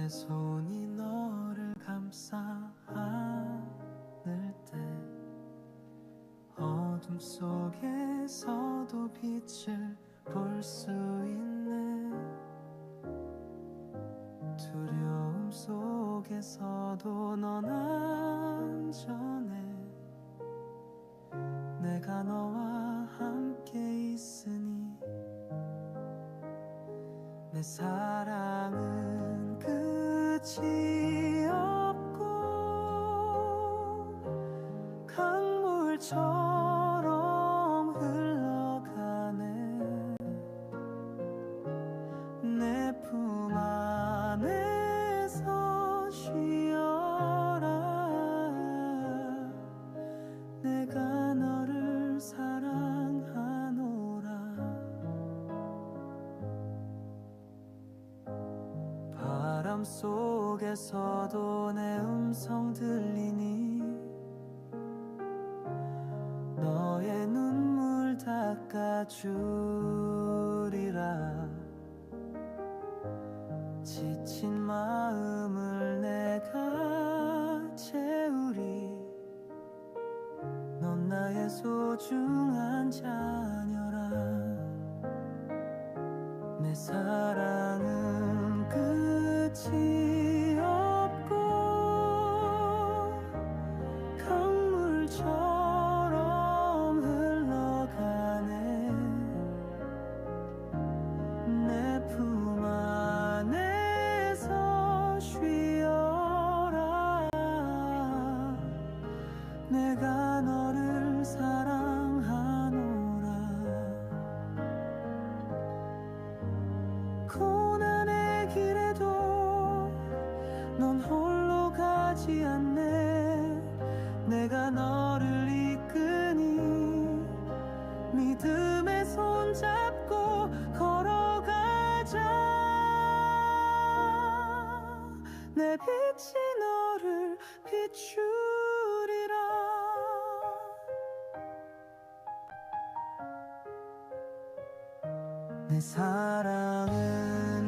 내 손이 너를 감싸 안을 때 어둠 속에서도 빛을 볼 수 있네. 두려움 속에서도 넌 안전해. 내가 너와 함께 있으니 내 사랑은 끝이 없고 강물처럼 흘러가네. 내 품 안에서 쉬어라. 내가 너를 사랑하노라. 바람 속에서도 내 음성 들리니 너의 눈물 닦아주리라. 지친 마음을 내가 채우리. 넌 나의 소중한 자녀라. 내 사랑은 끝이 없고 강물처럼 흘러가네. 내 품 안에서 쉬어라. 내가 너를 사랑하노라. 고난의 길에도 넌 홀로 가지 않네. 내가 너를 이끄니 믿음의 손 잡고 걸어가자. 내 빛이 너를 비추리라. 내 사랑은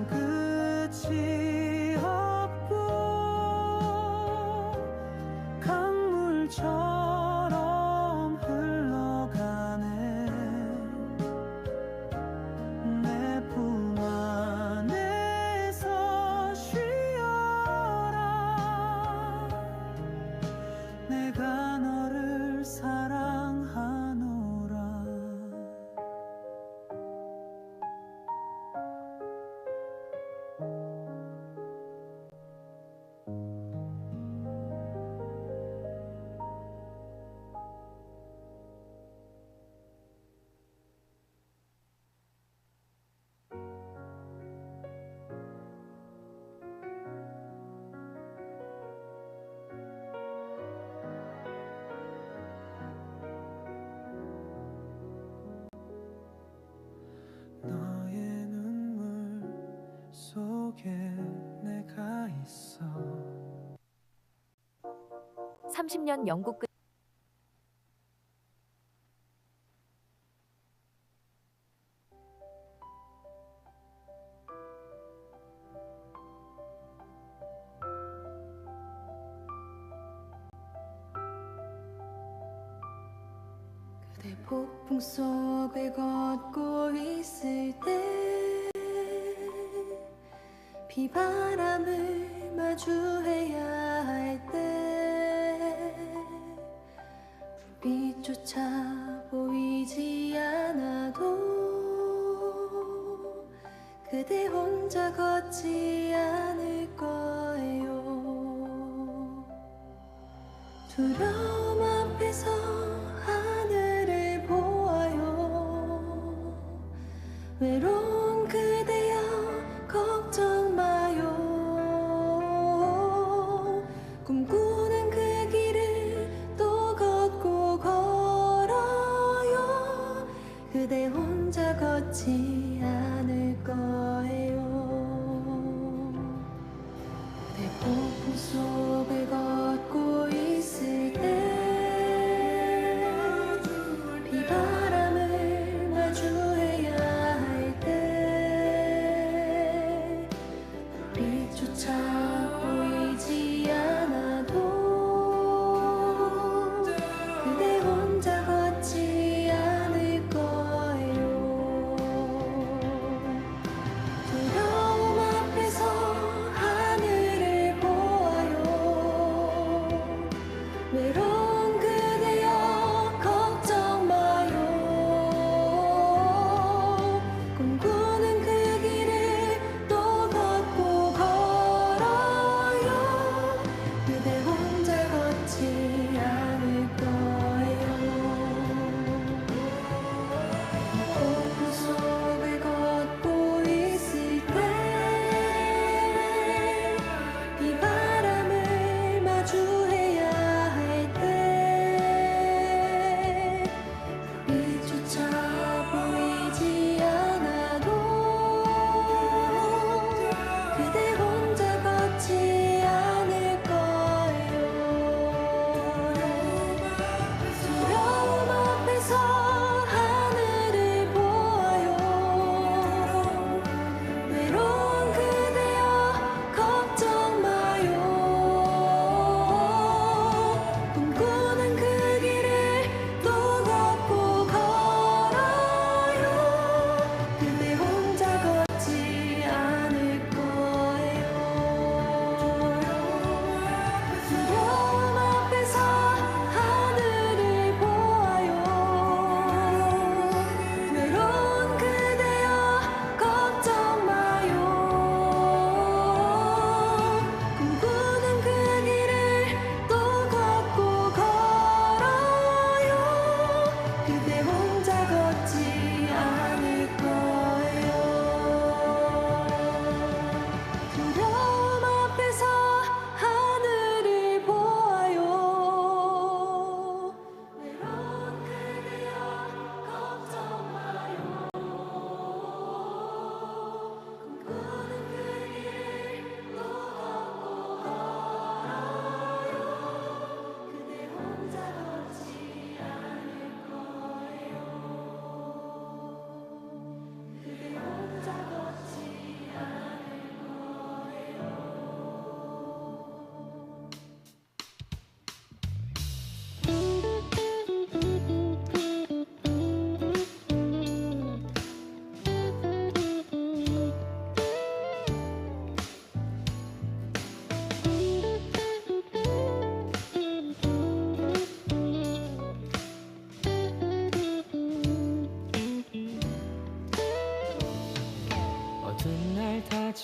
끝이 없고 강물처럼 흘러가네. 내 품 안에서 쉬어라. 내가 너를 사랑하노라. 너의 눈물 속에 내가 있어. 30년 영국 끝 그대 폭풍 속을 걷고 있을 때 비바람을 마주해야 할 때 불빛조차 보이지 않아도 그대 혼자 걷지 않을 거예요. 두려움 앞에서 하늘을 보아요. 외로운 그대여 걱정 마요. 꿈꾸는 그 길을 또 걷고 걸어요. 그대 혼자 걷지 않을 거예요. 그대 폭풍 속을 걷고 있을 때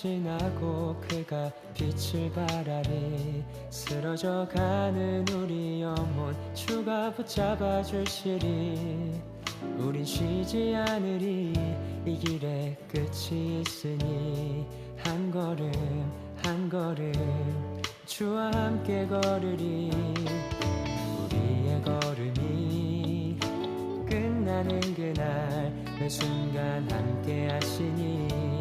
지나고 그가 빛을 발하리 쓰러져가는 우리 영혼 주가 붙잡아 주시리 우린 쉬지 않으리 이 길에 끝이 있으니 한 걸음 한 걸음 주와 함께 걸으리 우리의 걸음이 끝나는 그날 매 순간 함께 하시니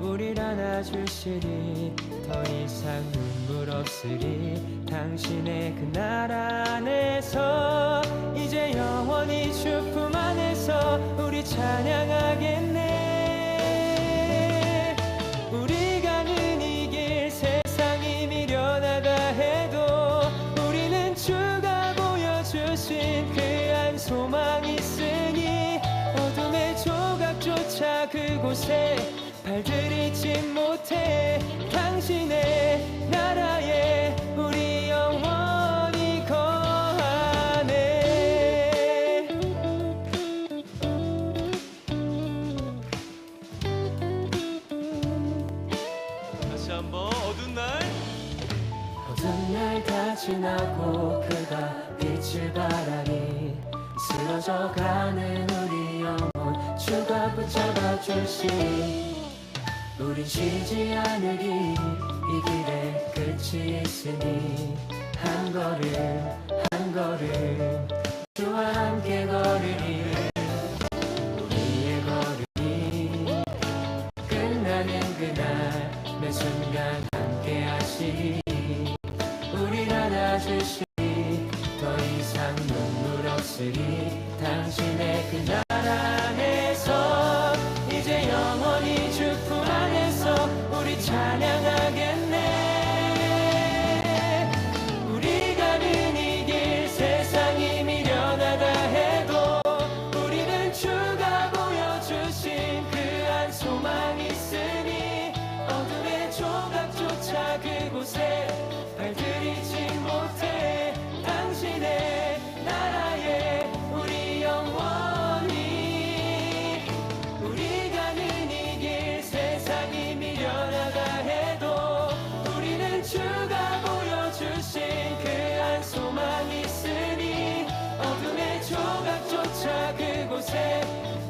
우릴 안아주시리 더 이상 눈물 없으리 당신의 그 나라 안에서 이제 영원히 주 품 안에서 우리 찬양하겠네 우리 가는 이 길 세상이 미련하다 해도 우리는 주가 보여주신 그 한 소망 있으니 어둠의 조각조차 그곳에 발들이지 못해 당신의 나라에 우리 영원히 거하네 다시 한번 어두운 날 어두운 날 다 지나고 그가 빛을 발하리 쓰러져가는 우리 영혼 주가 붙잡아 주시니 우린 쉬지 않으리 이 길에 끝이 있으니 한 걸음 한 걸음 주와 함께 걸으리 우리의 걸음이 끝나는 그날 매 순간 함께 하시리 우릴 안아주시리 더 이상 눈물 없으리 당신의 그 나라 안에서 이제 영원히 주 품 안에서 우리 찬양하겠네 우리 가는 이 길 세상이 미련하다 해도 우리는 주가 보여주신 그 한 소망 있으니 어둠의 조각조차 그곳에 발들이지 못해 당신의 나라에 우리 영원히 우리 가는 이 길 세상이 미련하다 해도 우리는 주가 보여주신 그 한 소망 있으니 어둠의 조각조차 그곳에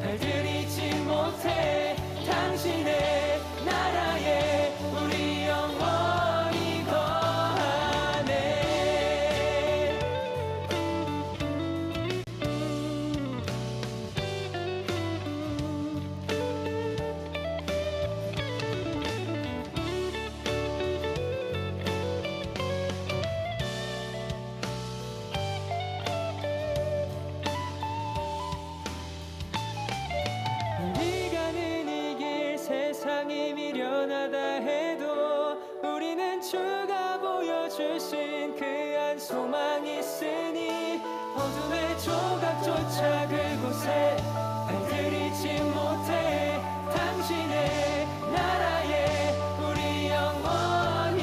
발들이지 못해 당신의 나라에 우리 영원히 거하네 우리 가는 이 길 세상이 미련하다 해도 우리는 주가 보여주신 그 한 소망 있으니 어둠의 조각조차 그곳에 발들이지 못해 당신의 나라에 우리 영원히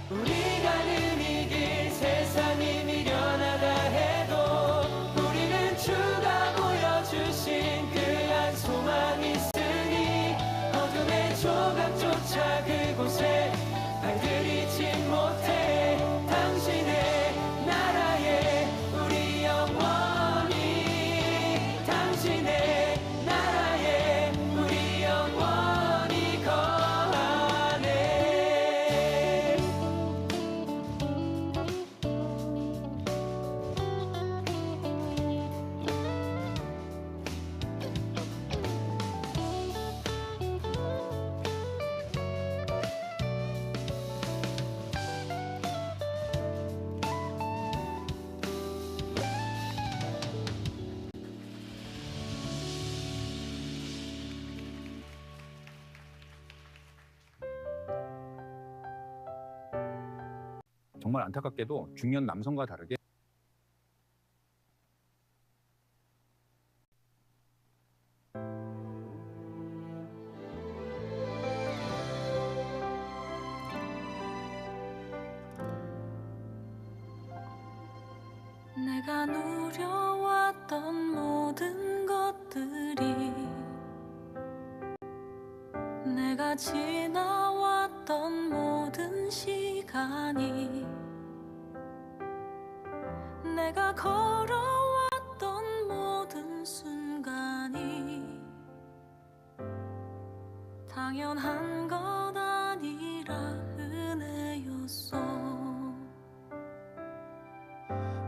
우리 가는 이 길 세상이 미련하다 해도 우리는 주가 보여주신 그 한 소망 있으니 어둠의 조각조차 그곳에 발들이지 못해 당신의 나라에 우리 영원히 당신의 나라에 우리 영원히 거하네 정말 안타깝게도 중년 남성과 다르게 내가 누려왔던 모든 것들이 내 내가 지나왔던 모든 시간이, 내가 걸어왔던 모든 순간이 당연한 것 아니라 은혜였어.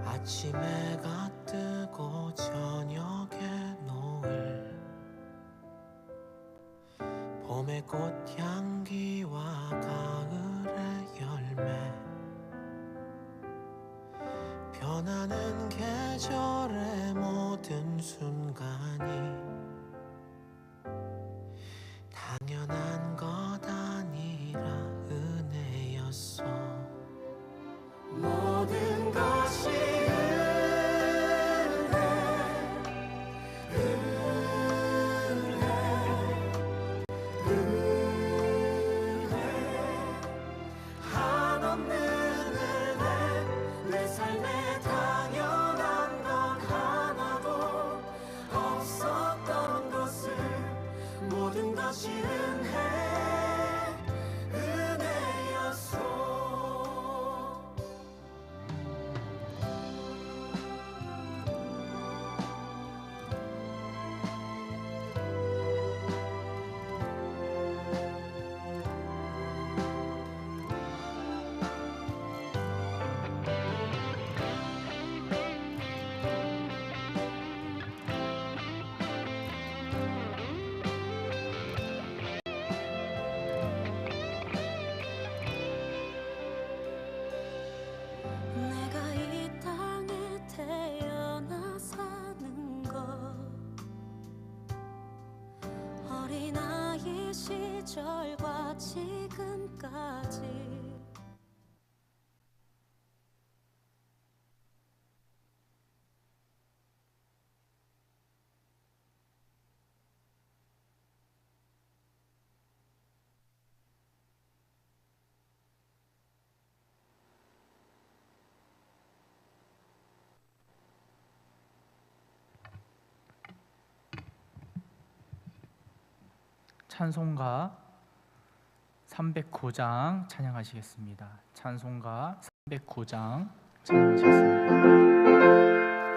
아침 해가 뜨고 저녁에 노을, 봄의 꽃향기와 가을의 열매, 변하는 계절의 모든 순간이 당연한 것 아니라 은혜였어. 모든 것이 한없는 은혜, 내 삶에 당연한 것 하나도 없었던 것을, 모든 것이 은혜였어. 내가 이 땅에 태어나 사는 것, 어린아이 시절과 지금까지 찬송가 309장 찬양하시겠습니다. 찬송가 309장 찬양하시겠습니다.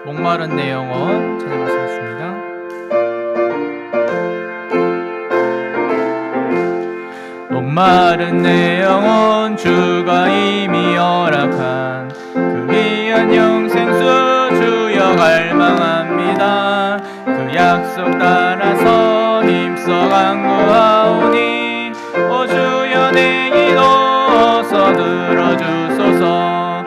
목마른 내 영혼 찬양하시겠습니다. 목마른 내 영혼 주가 이미 허락한 그 귀한 영생수 주여 갈망합니다. 그 약속 따라서 힘써 간구하오니 오 주여 내 기도 어서 들어주소서.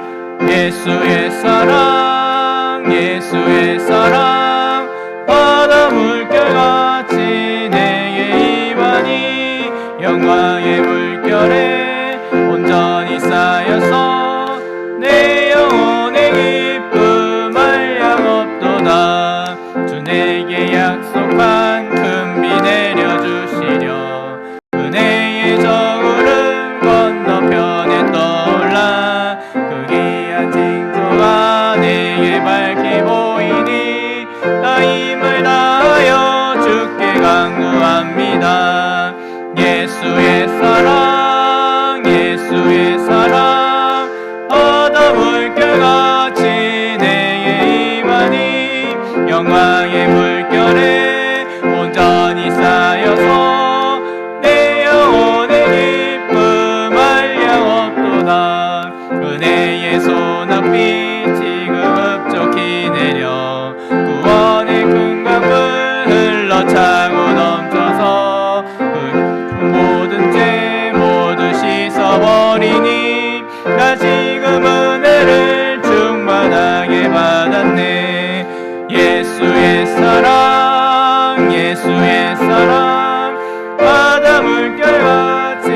예수의 사랑 예수의 사랑 바다 물결같이 내게 임하니 영광의 물결에 온전히 쌓여서 내 영혼의 기쁨 한량 없도다. 주 내게 약속한 큰 비 내려주시려 은혜의 저구름 건너편에 떠올라 그 귀한 징조가 내게 밝히 보이니 나 힘을 다하여 주께 간구합니다. 예수의 사랑 예수의 사랑 바다 물결같이 내게 임하니 영광의 물결에 온전히 쌓여서 내 영혼의 기쁨 한량 없도다. 은혜의 소낙비 지금 흡족히 내려 구원의 큰 강물 흘러차고 넘쳐서 그 모든 죄 모두 씻어버리니 나 지금 은혜를 충만하게 받았네. 예수의 사랑 예수의 사랑 바다 물결같이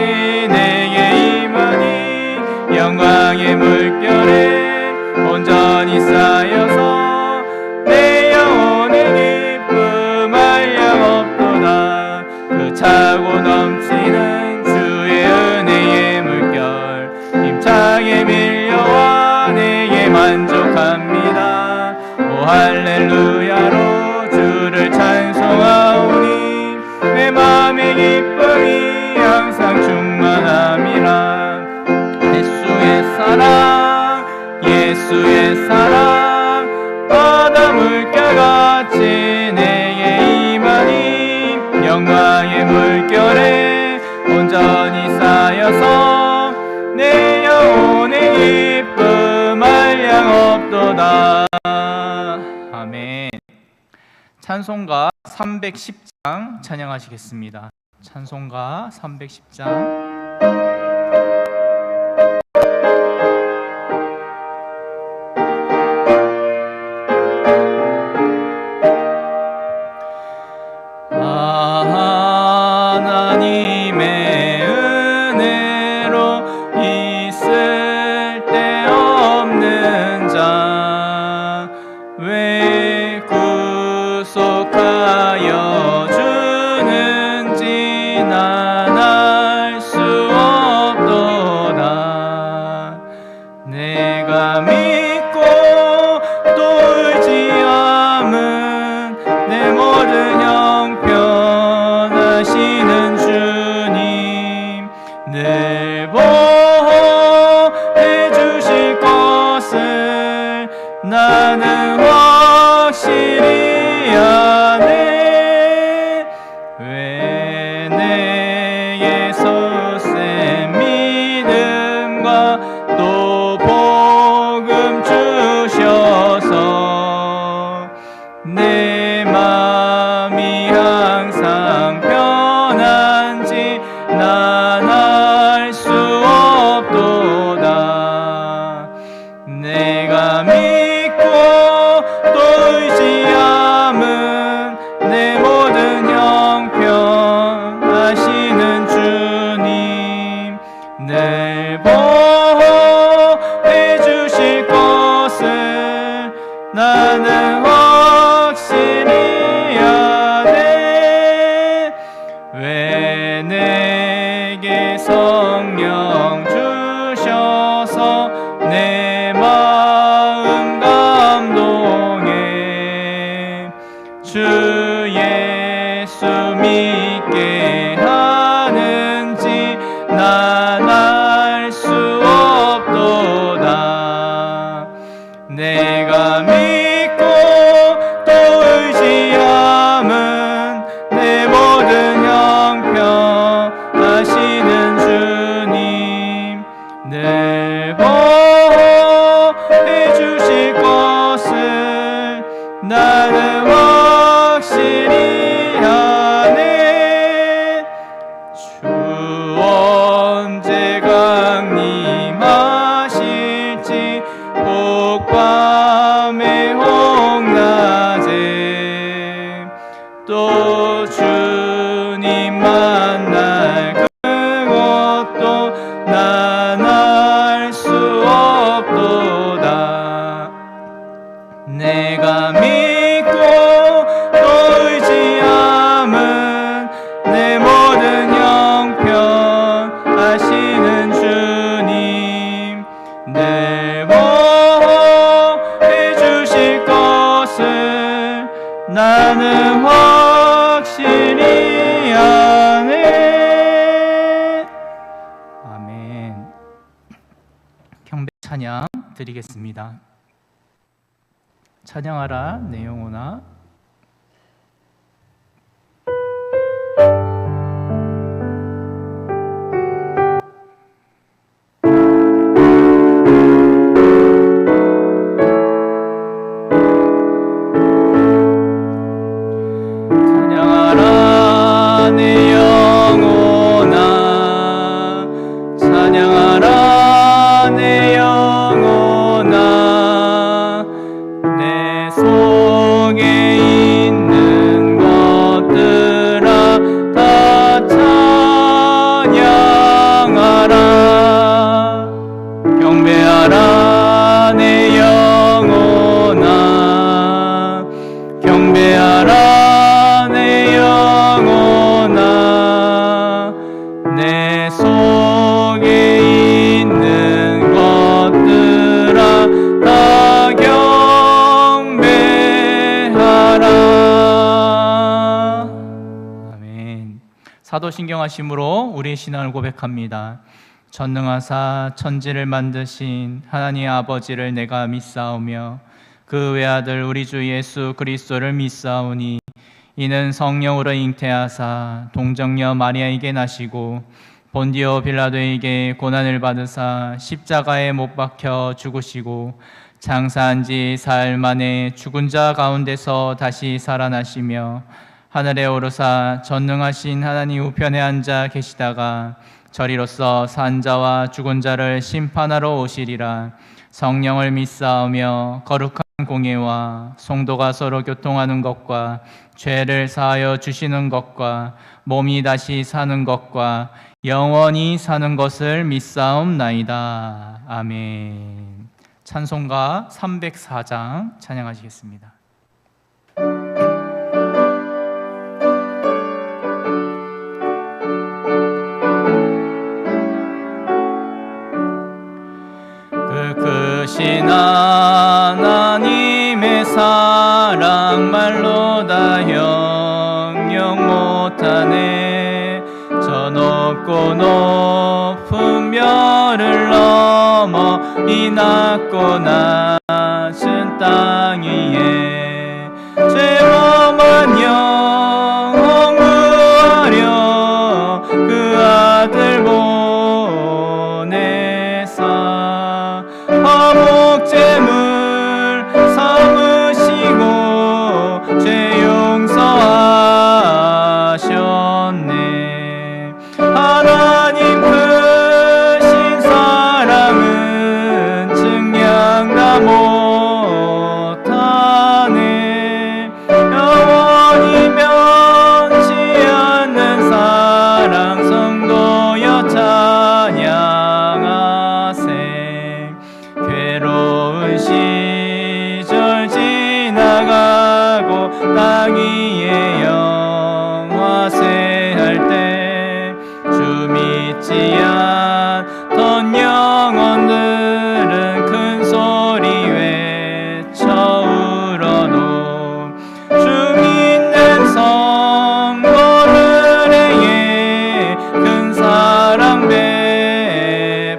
내게 임하니 영광의 물결에 온전히 쌓여서 내 영혼의 기쁨 한량 없도다. 그 차고 넘치는 주의 은혜의 물결 힘차게 밀려와 내게 만족합니다. 오 할렐루야로 주를 찬송하오니 내 맘의 기쁨이 찬송가 310장 찬양하시겠습니다. 찬송가 310장. 하나님의 은혜로 있을 데 없는 자 왜 구속하여 주는지 난 알 수 없도다. 내가 믿고 또 의지함은 내 모든 형편하시는 주님 늘 보호해 주실 것을 나는 확실히 아네. 왜 내게서 센 믿음과 또 복음 주셔서 내 맘이 항상 편한지 난 알 수 없도다. 내가 믿고 또 의지함은 내 모든 형편하시는 주님 늘 보호해 주실 것을 나는 확실히 아네. 왜 내게 성령 주셔서 내 마음 감동해 주 예수 믿게 하는지 난 알 수 없도다. 내가 믿고 또 의지함은 내 모든 형편하시는 주님 늘 보호해 주실 것을 나는 확실히 아네. 주 언제 강림하실지 복밤에 홍낮에 또 주님 만날 그것도 난 알 수 없도다. 내가 믿고 또 의지함은 내 모든 형편하시는 주님 늘 보호해 주실 것을 나는 확실히 아네. 아멘. 경배 찬양 드리겠습니다. 찬양하라 내 영혼아. 찬양하라 내 영혼아. 찬양하라 내 영혼아. 내 속에 있는 것들아 다 찬양하라. 경배하라 내 영혼아. 경배하라 내 영혼아. 내 속에 있는 것들아 다 경배하라. 아멘. 사도신경하심으로 우리의 신앙을 고백합니다. 전능하사 천지를 만드신 하나님 아버지를 내가 믿사오며 그 외아들 우리 주 예수 그리스도를 믿사오니 이는 성령으로 잉태하사 동정녀 마리아에게 나시고 본디오 빌라도에게 고난을 받으사 십자가에 못 박혀 죽으시고 장사한 지 사흘 만에 죽은 자 가운데서 다시 살아나시며 하늘에 오르사 전능하신 하나님 우편에 앉아 계시다가 저리로서 산 자와 죽은 자를 심판하러 오시리라. 성령을 믿사오며 거룩한 공예와 성도가 서로 교통하는 것과 죄를 사하여 주시는 것과 몸이 다시 사는 것과 영원히 사는 것을 믿사옵나이다. 아멘. 찬송가 304장 찬양하시겠습니다. 크신 하나님의 사랑 말로 다 형용 못하네. 저 높고 높은 별을 넘어 이 낮고 낮은 땅 위에 죄범한 영혼 구하려 그 아들 보내사 화목제물 삼으시고 죄 용서하셨네. 하나님 크신 사랑은 증량 다 못하네. 영원히 변치 않는 사랑 성도여 찬양하세. 괴로운 시절 지나가고 땅 위에 영화세할 때 주 믿지 않던 영혼들은 큰 소리 외쳐 울어도 주 믿는 성도들에게 큰 사랑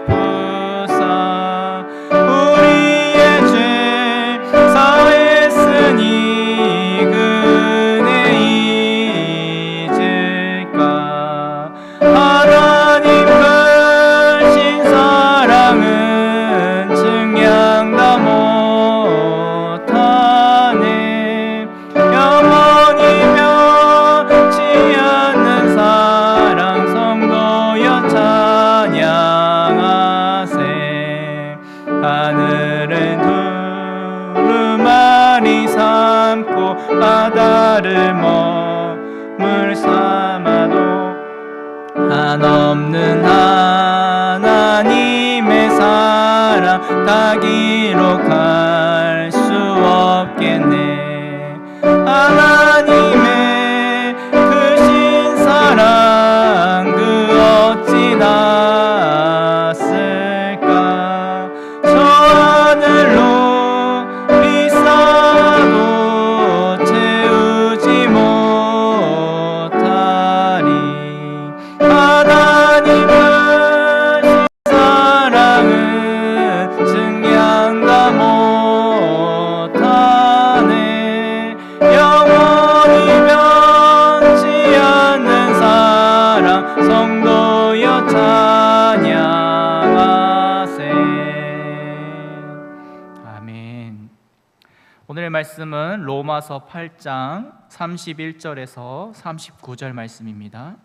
베푸사 우리의 죄 사했으니 그 은혜 잊을까. 하나님 크신 사랑은 증량 다 못하네. 영원히 변치 않는 사랑 성도여 찬양하세. 하늘은 두루마리 삼고 바다를 머물 삼아도 한없는 하나님의 사랑 다 기록할 수 없겠네. 하나님의 크신 사랑 그 어찌 낫을까. 저 하늘로 비싸도 채우지 못하리. 하나님 크신 사랑은 증량 다 못하네. 영원히 변치 않는 사랑 성도여 찬양하세. 아멘. 오늘의 말씀은 로마서 8장 31절에서 39절 말씀입니다.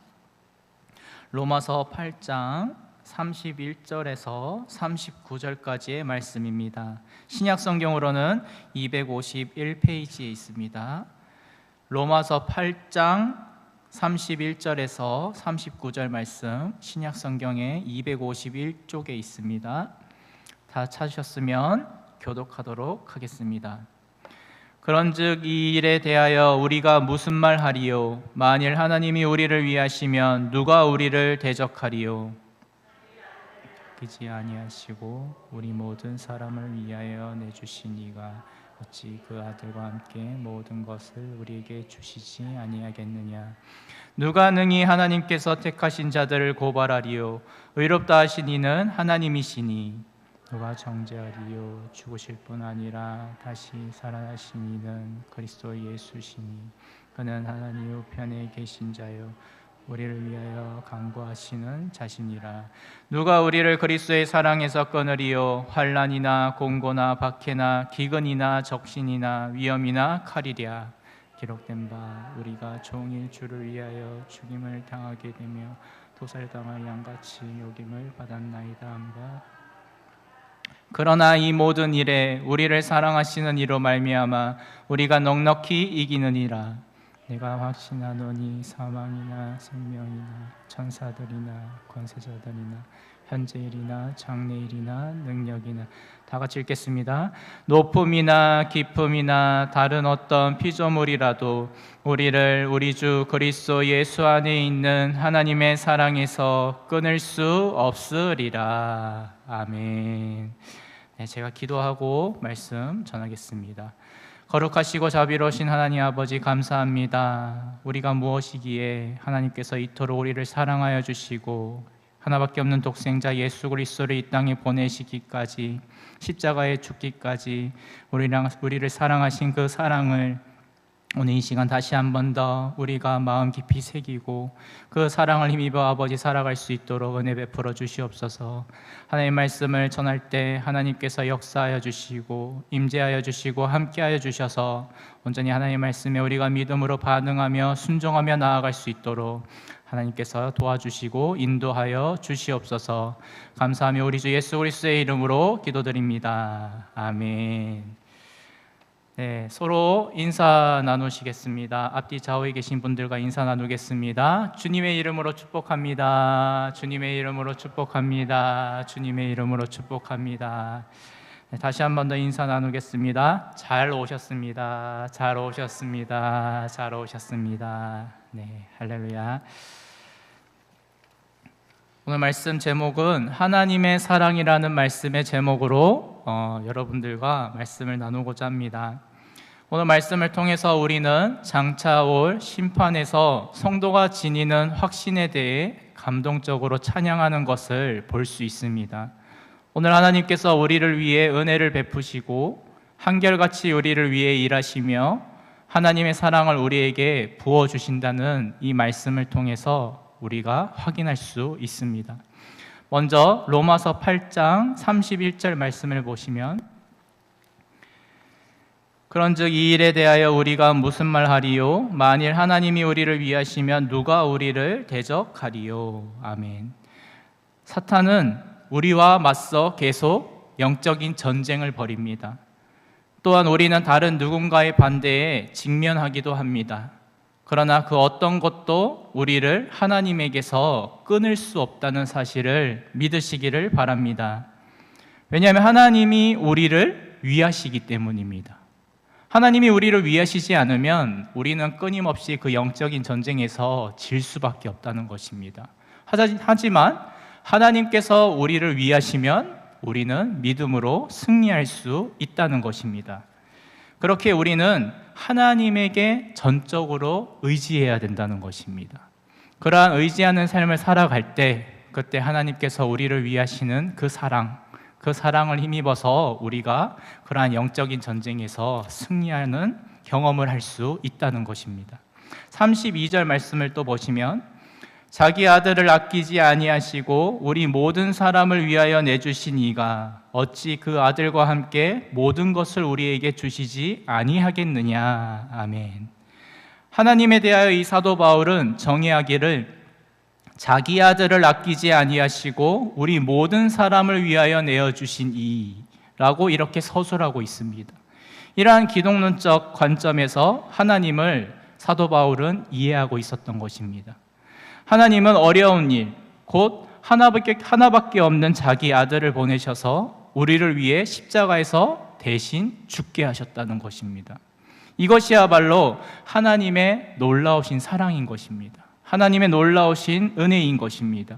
로마서 8장 31절에서 39절까지의 말씀입니다. 신약 성경으로는 251페이지에 있습니다. 로마서 8장 31절에서 39절 말씀 신약 성경의 251쪽에 있습니다. 다 찾으셨으면 교독하도록 하겠습니다. 그런즉 이 일에 대하여 우리가 무슨 말 하리요? 만일 하나님이 우리를 위하시면 누가 우리를 대적하리요? 기지 아니하시고 우리 모든 사람을 위하여 내주신 이가 어찌 그 아들과 함께 모든 것을 우리에게 주시지 아니하겠느냐? 누가 능히 하나님께서 택하신 자들을 고발하리요? 의롭다 하신 이는 하나님이시니 누가 정죄하리요? 죽으실 뿐 아니라 다시 살아나신 이는 그리스도 예수시니 그는 하나님 우편에 계신 자요 우리를 위하여 간구하시는 자신이라. 누가 우리를 그리스도의 사랑에서 끊으리요? 환난이나 공고나 박해나 기근이나 적신이나 위험이나 칼이랴. 기록된 바 우리가 종일 주를 위하여 죽임을 당하게 되며 도살당할 양같이 여김을 받았나이다 한바. 그러나 이 모든 일에 우리를 사랑하시는 이로 말미암아 우리가 넉넉히 이기느니라. 내가 확신하노니 사망이나 생명이나 천사들이나 권세자들이나 현재일이나 장래일이나 능력이나, 다 같이 읽겠습니다. 높음이나 깊음이나 다른 어떤 피조물이라도 우리를 우리 주 그리스도 예수 안에 있는 하나님의 사랑에서 끊을 수 없으리라. 아멘. 네, 제가 기도하고 말씀 전하겠습니다. 거룩하시고 자비로우신 하나님 아버지, 감사합니다. 우리가 무엇이기에 하나님께서 이토록 우리를 사랑하여 주시고 하나밖에 없는 독생자 예수 그리스도를 이 땅에 보내시기까지, 십자가에 죽기까지 우리를 사랑하신 그 사랑을 오늘 이 시간 다시 한 번 더 우리가 마음 깊이 새기고 그 사랑을 힘입어 아버지 살아갈 수 있도록 은혜 베풀어 주시옵소서. 하나님의 말씀을 전할 때 하나님께서 역사하여 주시고 임재하여 주시고 함께하여 주셔서 온전히 하나님의 말씀에 우리가 믿음으로 반응하며 순종하며 나아갈 수 있도록 하나님께서 도와주시고 인도하여 주시옵소서. 감사하며 우리 주 예수 그리스도의 이름으로 기도드립니다. 아멘. 네, 서로 인사 나누시겠습니다. 앞뒤 좌우에 계신 분들과 인사 나누겠습니다. 주님의 이름으로 축복합니다. 주님의 이름으로 축복합니다. 주님의 이름으로 축복합니다. 네, 다시 한 번 더 인사 나누겠습니다. 잘 오셨습니다. 잘 오셨습니다. 잘 오셨습니다. 네, 할렐루야. 오늘 말씀 제목은 하나님의 사랑이라는 말씀의 제목으로 여러분들과 말씀을 나누고자 합니다. 오늘 말씀을 통해서 우리는 장차 올 심판에서 성도가 지니는 확신에 대해 감동적으로 찬양하는 것을 볼 수 있습니다. 오늘 하나님께서 우리를 위해 은혜를 베푸시고 한결같이 우리를 위해 일하시며 하나님의 사랑을 우리에게 부어주신다는 이 말씀을 통해서 우리가 확인할 수 있습니다. 먼저 로마서 8장 31절 말씀을 보시면, 그런즉 이 일에 대하여 우리가 무슨 말하리요? 만일 하나님이 우리를 위하시면 누가 우리를 대적하리요? 아멘. 사탄은 우리와 맞서 계속 영적인 전쟁을 벌입니다. 또한 우리는 다른 누군가의 반대에 직면하기도 합니다. 그러나 그 어떤 것도 우리를 하나님에게서 끊을 수 없다는 사실을 믿으시기를 바랍니다. 왜냐하면 하나님이 우리를 위하시기 때문입니다. 하나님이 우리를 위하시지 않으면 우리는 끊임없이 그 영적인 전쟁에서 질 수밖에 없다는 것입니다. 하지만 하나님께서 우리를 위하시면 우리는 믿음으로 승리할 수 있다는 것입니다. 그렇게 우리는 하나님에게 전적으로 의지해야 된다는 것입니다. 그러한 의지하는 삶을 살아갈 때 그때 하나님께서 우리를 위하시는 그 사랑을 힘입어서 우리가 그러한 영적인 전쟁에서 승리하는 경험을 할 수 있다는 것입니다. 32절 말씀을 또 보시면, 자기 아들을 아끼지 아니하시고 우리 모든 사람을 위하여 내주신 이가 어찌 그 아들과 함께 모든 것을 우리에게 주시지 아니하겠느냐. 아멘. 하나님에 대하여 이 사도 바울은 정의하기를 자기 아들을 아끼지 아니하시고 우리 모든 사람을 위하여 내어주신 이라고 이렇게 서술하고 있습니다. 이러한 기독론적 관점에서 하나님을 사도 바울은 이해하고 있었던 것입니다. 하나님은 어려운 일, 곧 하나밖에 없는 자기 아들을 보내셔서 우리를 위해 십자가에서 대신 죽게 하셨다는 것입니다. 이것이야말로 하나님의 놀라우신 사랑인 것입니다. 하나님의 놀라우신 은혜인 것입니다.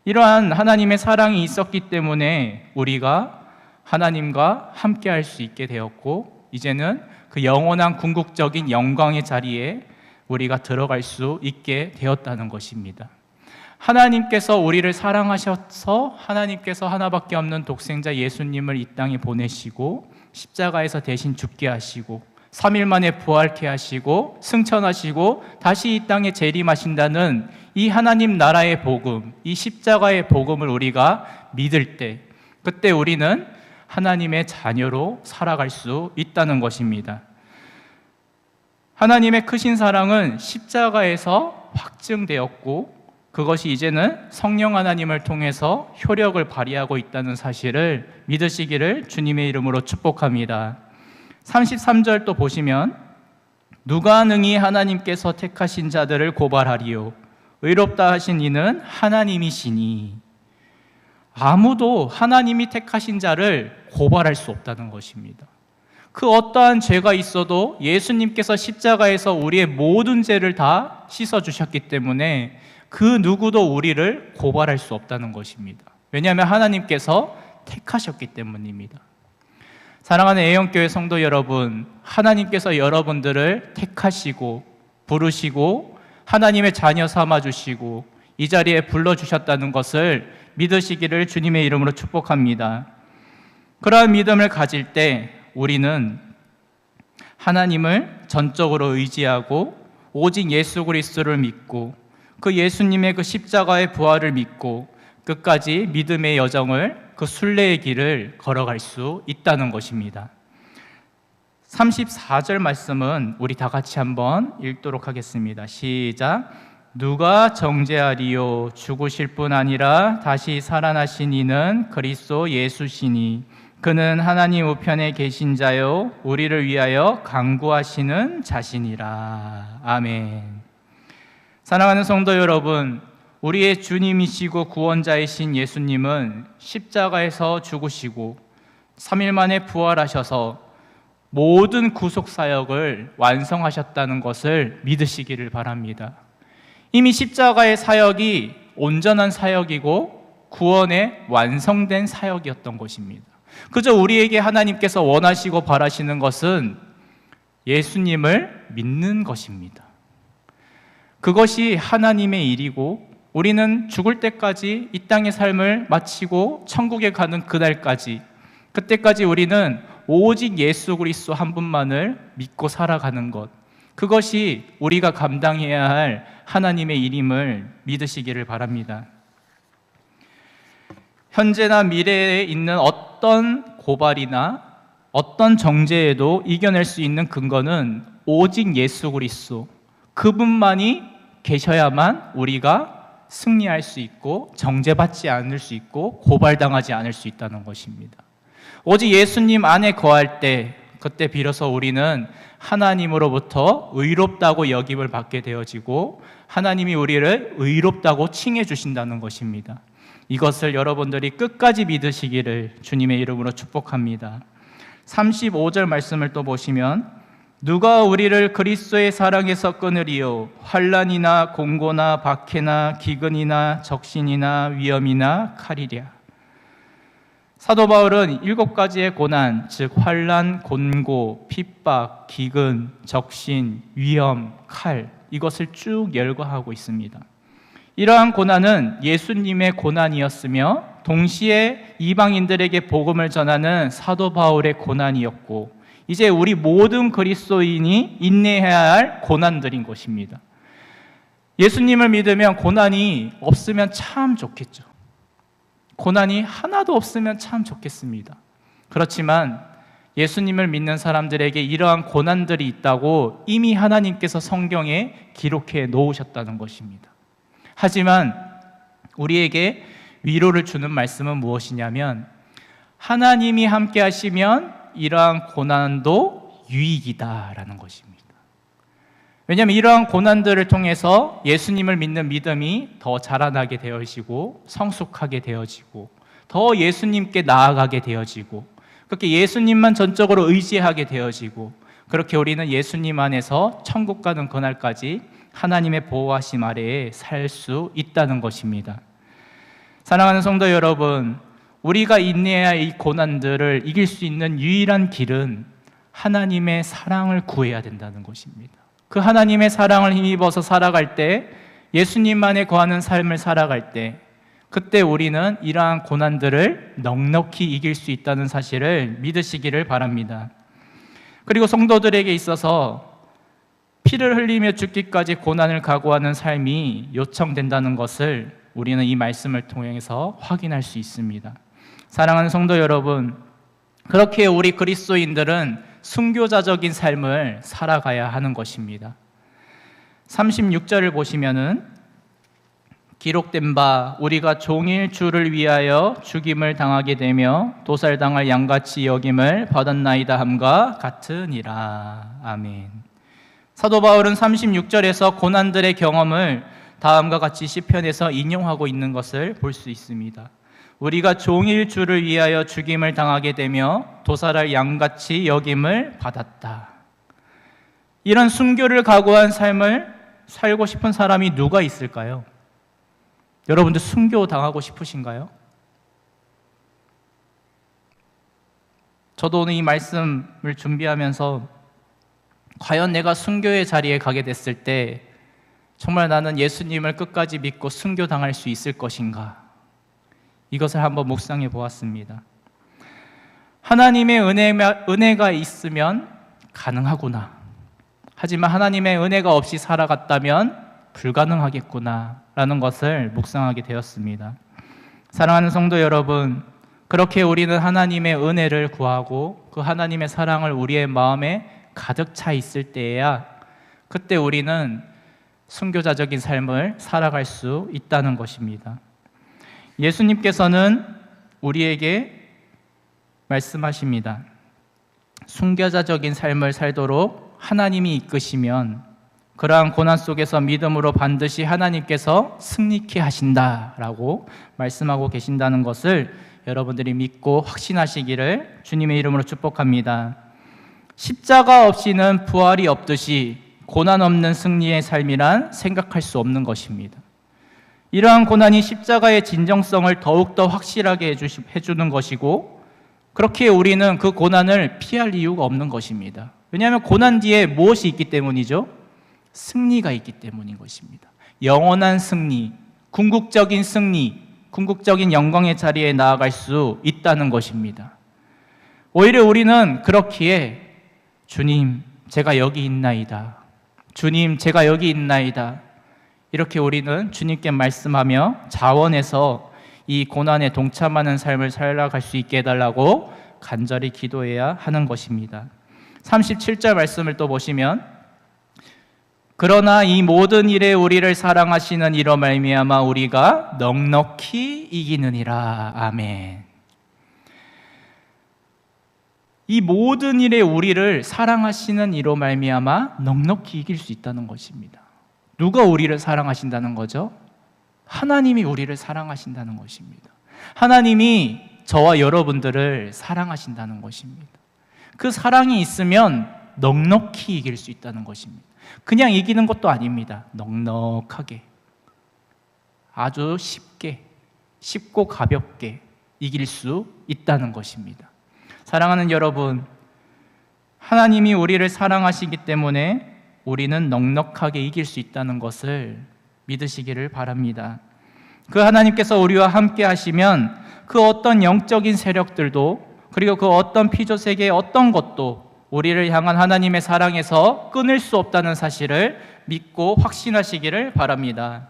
이러한 하나님의 사랑이 있었기 때문에 우리가 하나님과 함께 할 수 있게 되었고, 이제는 그 영원한 궁극적인 영광의 자리에 우리가 들어갈 수 있게 되었다는 것입니다. 하나님께서 우리를 사랑하셔서 하나님께서 하나밖에 없는 독생자 예수님을 이 땅에 보내시고 십자가에서 대신 죽게 하시고 3일 만에 부활케 하시고 승천하시고 다시 이 땅에 재림하신다는 이 하나님 나라의 복음, 이 십자가의 복음을 우리가 믿을 때, 그때 우리는 하나님의 자녀로 살아갈 수 있다는 것입니다. 하나님의 크신 사랑은 십자가에서 확증되었고, 그것이 이제는 성령 하나님을 통해서 효력을 발휘하고 있다는 사실을 믿으시기를 주님의 이름으로 축복합니다. 33절 또 보시면, 누가 능히 하나님께서 택하신 자들을 고발하리요? 의롭다 하신 이는 하나님이시니. 아무도 하나님이 택하신 자를 고발할 수 없다는 것입니다. 그 어떠한 죄가 있어도 예수님께서 십자가에서 우리의 모든 죄를 다 씻어주셨기 때문에 그 누구도 우리를 고발할 수 없다는 것입니다. 왜냐하면 하나님께서 택하셨기 때문입니다. 사랑하는 애영교회 성도 여러분, 하나님께서 여러분들을 택하시고 부르시고 하나님의 자녀 삼아주시고 이 자리에 불러주셨다는 것을 믿으시기를 주님의 이름으로 축복합니다. 그러한 믿음을 가질 때 우리는 하나님을 전적으로 의지하고 오직 예수 그리스도를 믿고 그 예수님의 그 십자가의 부활을 믿고 끝까지 믿음의 여정을, 그 순례의 길을 걸어갈 수 있다는 것입니다. 34절 말씀은 우리 다 같이 한번 읽도록 하겠습니다. 시작. 누가 정죄하리요? 죽으실 뿐 아니라 다시 살아나신 이는 그리스도 예수시니 그는 하나님 우편에 계신 자요 우리를 위하여 간구하시는 자신이라. 아멘. 사랑하는 성도 여러분, 우리의 주님이시고 구원자이신 예수님은 십자가에서 죽으시고 3일 만에 부활하셔서 모든 구속 사역을 완성하셨다는 것을 믿으시기를 바랍니다. 이미 십자가의 사역이 온전한 사역이고 구원의 완성된 사역이었던 것입니다. 그저 우리에게 하나님께서 원하시고 바라시는 것은 예수님을 믿는 것입니다. 그것이 하나님의 일이고 우리는 죽을 때까지 이 땅의 삶을 마치고 천국에 가는 그날까지, 그때까지 우리는 오직 예수 그리스도 한 분만을 믿고 살아가는 것, 그것이 우리가 감당해야 할 하나님의 일임을 믿으시기를 바랍니다. 현재나 미래에 있는 어떤 고발이나 어떤 정죄에도 이겨낼 수 있는 근거는 오직 예수 그리스도, 그분만이 계셔야만 우리가 승리할 수 있고 정죄받지 않을 수 있고 고발당하지 않을 수 있다는 것입니다. 오직 예수님 안에 거할 때, 그때 비로소 우리는 하나님으로부터 의롭다고 여김을 받게 되어지고 하나님이 우리를 의롭다고 칭해 주신다는 것입니다. 이것을 여러분들이 끝까지 믿으시기를 주님의 이름으로 축복합니다. 35절 말씀을 또 보시면, 누가 우리를 그리스도의 사랑에서 끊으리요? 환난이나 공고나 박해나 기근이나 적신이나 위험이나 칼이랴. 사도 바울은 7가지의 고난, 즉 환난, 곤고, 핍박, 기근, 적신, 위험, 칼, 이것을 쭉 열거하고 있습니다. 이러한 고난은 예수님의 고난이었으며 동시에 이방인들에게 복음을 전하는 사도 바울의 고난이었고, 이제 우리 모든 그리스도인이 인내해야 할 고난들인 것입니다. 예수님을 믿으면 고난이 없으면 참 좋겠죠. 고난이 하나도 없으면 참 좋겠습니다. 그렇지만 예수님을 믿는 사람들에게 이러한 고난들이 있다고 이미 하나님께서 성경에 기록해 놓으셨다는 것입니다. 하지만 우리에게 위로를 주는 말씀은 무엇이냐면, 하나님이 함께 하시면 이러한 고난도 유익이다라는 것입니다. 왜냐하면 이러한 고난들을 통해서 예수님을 믿는 믿음이 더 자라나게 되어지고 성숙하게 되어지고 더 예수님께 나아가게 되어지고 그렇게 예수님만 전적으로 의지하게 되어지고, 그렇게 우리는 예수님 안에서 천국 가는 그날까지 하나님의 보호하심 아래에 살 수 있다는 것입니다. 사랑하는 성도 여러분, 우리가 인내해야 할 이 고난들을 이길 수 있는 유일한 길은 하나님의 사랑을 구해야 된다는 것입니다. 그 하나님의 사랑을 힘입어서 살아갈 때, 예수님만에 거하는 삶을 살아갈 때, 그때 우리는 이러한 고난들을 넉넉히 이길 수 있다는 사실을 믿으시기를 바랍니다. 그리고 성도들에게 있어서 피를 흘리며 죽기까지 고난을 각오하는 삶이 요청된다는 것을 우리는 이 말씀을 통해서 확인할 수 있습니다. 사랑하는 성도 여러분, 그렇게 우리 그리스도인들은 순교자적인 삶을 살아가야 하는 것입니다. 36절을 보시면은 기록된 바 우리가 종일 주를 위하여 죽임을 당하게 되며 도살당할 양같이 여김을 받았나이다 함과 같으니라. 아멘. 사도 바울은 36절에서 고난들의 경험을 다음과 같이 시편에서 인용하고 있는 것을 볼 수 있습니다. 우리가 종일 주를 위하여 죽임을 당하게 되며 도살할 양같이 여김을 받았다. 이런 순교를 각오한 삶을 살고 싶은 사람이 누가 있을까요? 여러분들 순교 당하고 싶으신가요? 저도 오늘 이 말씀을 준비하면서 과연 내가 순교의 자리에 가게 됐을 때 정말 나는 예수님을 끝까지 믿고 순교 당할 수 있을 것인가? 이것을 한번 묵상해 보았습니다. 하나님의 은혜가 있으면 가능하구나. 하지만 하나님의 은혜가 없이 살아갔다면 불가능하겠구나 라는 것을 묵상하게 되었습니다. 사랑하는 성도 여러분, 그렇게 우리는 하나님의 은혜를 구하고 그 하나님의 사랑을 우리의 마음에 가득 차 있을 때에야 그때 우리는 순교자적인 삶을 살아갈 수 있다는 것입니다. 예수님께서는 우리에게 말씀하십니다. 순교자적인 삶을 살도록 하나님이 이끄시면 그러한 고난 속에서 믿음으로 반드시 하나님께서 승리케 하신다라고 말씀하고 계신다는 것을 여러분들이 믿고 확신하시기를 주님의 이름으로 축복합니다. 십자가 없이는 부활이 없듯이 고난 없는 승리의 삶이란 생각할 수 없는 것입니다. 이러한 고난이 십자가의 진정성을 더욱더 확실하게 해주는 것이고 그렇게 우리는 그 고난을 피할 이유가 없는 것입니다. 왜냐하면 고난 뒤에 무엇이 있기 때문이죠? 승리가 있기 때문인 것입니다. 영원한 승리, 궁극적인 승리, 궁극적인 영광의 자리에 나아갈 수 있다는 것입니다. 오히려 우리는 그렇기에 주님, 제가 여기 있나이다. 주님, 제가 여기 있나이다. 이렇게 우리는 주님께 말씀하며 자원해서 이 고난에 동참하는 삶을 살아갈 수 있게 해달라고 간절히 기도해야 하는 것입니다. 37절 말씀을 또 보시면 그러나 이 모든 일에 우리를 사랑하시는 이로 말미암아 우리가 넉넉히 이기느니라. 아멘. 이 모든 일에 우리를 사랑하시는 이로 말미암아 넉넉히 이길 수 있다는 것입니다. 누가 우리를 사랑하신다는 거죠? 하나님이 우리를 사랑하신다는 것입니다. 하나님이 저와 여러분들을 사랑하신다는 것입니다. 그 사랑이 있으면 넉넉히 이길 수 있다는 것입니다. 그냥 이기는 것도 아닙니다. 넉넉하게, 아주 쉽고 가볍게 이길 수 있다는 것입니다. 사랑하는 여러분, 하나님이 우리를 사랑하시기 때문에 우리는 넉넉하게 이길 수 있다는 것을 믿으시기를 바랍니다. 그 하나님께서 우리와 함께 하시면 그 어떤 영적인 세력들도 그리고 그 어떤 피조세계의 어떤 것도 우리를 향한 하나님의 사랑에서 끊을 수 없다는 사실을 믿고 확신하시기를 바랍니다.